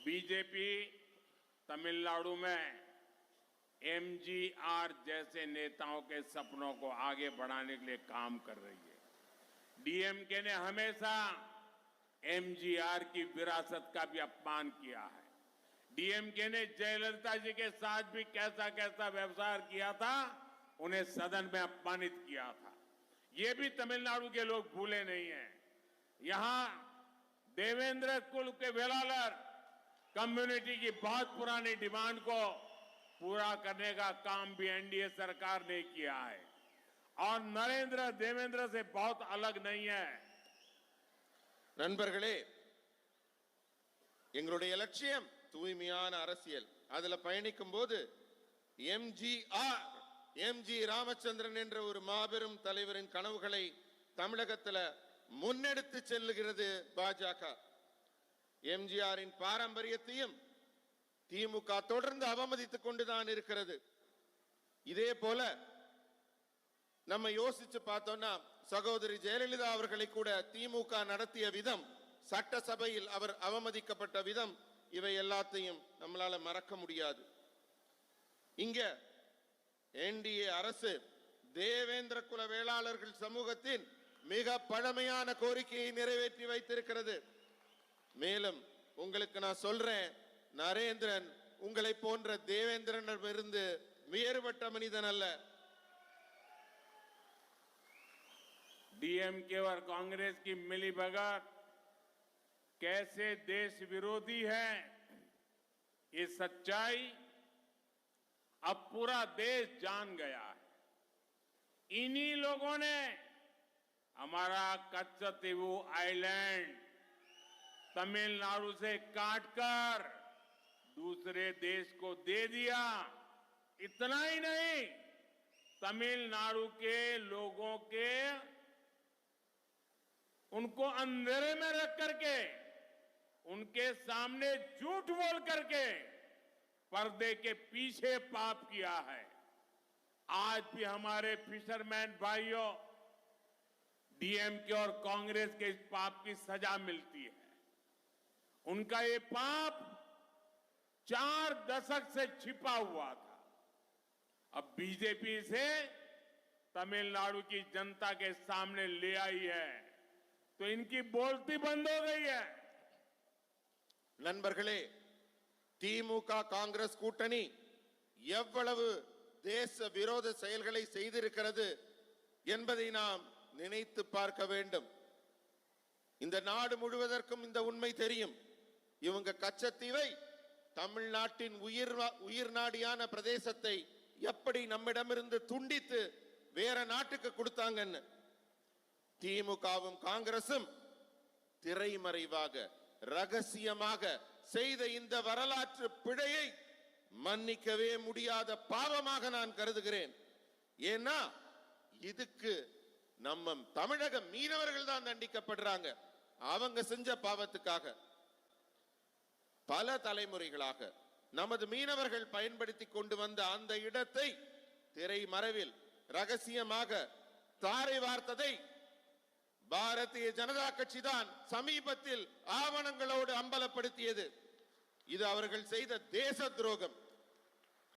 BJP Tamil Nadu में MGR जैसे नेताओं के सपनों को आगे बढ़ाने के लिए काम कर रही है। डीएमके ने हमेशा एमजीआर की विरासत का भी अपमान किया है। डीएमके ने जयललिता जी के साथ भी कैसा कैसा व्यवहार किया था, उन्हें सदन में अपमानित किया था। ये भी तमिलनाडु के लोग भूले नहीं हैं। यहां देवेंद्र कुल के वेलालर कम्युनिटी की बहुत पुरानी डिमांड को पूरा करने का काम भी एनडीए सरकार ने किया है और नरेंद्र देवेंद्र से बहुत अलग नहीं है। நண்பர்களே, எங்களுடைய லட்சியம் தூய்மையான அரசியல். அதுல பயணிக்கும் போது எம்ஜி ராமச்சந்திரன் என்ற ஒரு மாபெரும் தலைவரின் கனவுகளை தமிழகத்தில் முன்னெடுத்து செல்லுகிறது பாஜக. எம்ஜிஆரின் பாரம்பரியத்தையும் திமுக தொடர்ந்து அவமதித்துக் கொண்டுதான் இருக்கிறது. இதே போல நம்ம யோசிச்சு பார்த்தோம்னா சகோதரி ஜெயலலிதா அவர்களை கூட திமுக நடத்திய விதம், சட்டசபையில் அவர் அவமதிக்கப்பட்ட விதம், இவை எல்லாத்தையும் நம்மளால மறக்க முடியாது. இங்க என்டிஏ அரசு தேவேந்திர குல வேளாளர்கள் சமூகத்தின் மிக பழமையான கோரிக்கையை நிறைவேற்றி வைத்திருக்கிறது. மேலும் உங்களுக்கு நான் சொல்றேன், நரேந்திரன் உங்களை போன்ற தேவேந்திரனிடமிருந்து வேறுபட்ட மனிதன் அல்ல. डीएमके और कांग्रेस की मिलीभगत कैसे देश विरोधी है, ये सच्चाई अब पूरा देश जान गया है। इन्हीं लोगों ने हमारा कच्चतीवू आइलैंड तमिलनाडु से काटकर दूसरे देश को दे दिया। इतना ही नहीं, तमिलनाडु के लोगों के उनको अंधेरे में रख करके, उनके सामने झूठ बोल करके पर्दे के पीछे पाप किया है। आज भी हमारे फिशरमैन भाइयों डीएमके और कांग्रेस के इस पाप की सजा मिलती है। उनका ये पाप 4 दशक से छिपा हुआ था। अब बीजेपी से तमिलनाडु की जनता के सामने ले आई है, तो इनकी बोलती बंद हो गई है। நண்பர்களே, திமுக காங்கிரஸ் கூட்டணி எவ்வளவு தேச விரோத செயல்களை செய்திருக்கிறது என்பதை நாம் நினைத்து பார்க்க வேண்டும். இந்த நாடு முழுவதற்கும் இந்த உண்மை தெரியும். இவங்க கச்சத்தீவை, தமிழ்நாட்டின் உயிர் நாடியான பிரதேசத்தை எப்படி நம்மிடமிருந்து துண்டித்து வேற நாட்டுக்கு கொடுத்தாங்கன்னு திமுகவும் காங்கிரசும் திரைமறைவாக ரகசியமாக செய்த இந்த வரலாற்று பிழையை மன்னிக்கவே முடியாத பாவமாக நான் கருதுகிறேன். ஏன்னா இதுக்கு நம்ம தமிழக மீனவர்கள் தான் தண்டிக்கப்படுறாங்க. அவங்க செஞ்ச பாவத்துக்காக பல தலைமுறைகளாக நமது மீனவர்கள் பயன்படுத்தி கொண்டு வந்த அந்த இடத்தை திரைமறைவில் ரகசியமாக தாரை வார்த்ததை பாரதிய ஜனதா கட்சி தான் சமீபத்தில் ஆவணங்களோடு அம்பலப்படுத்தியது. இது அவர்கள் செய்த தேச துரோகம்.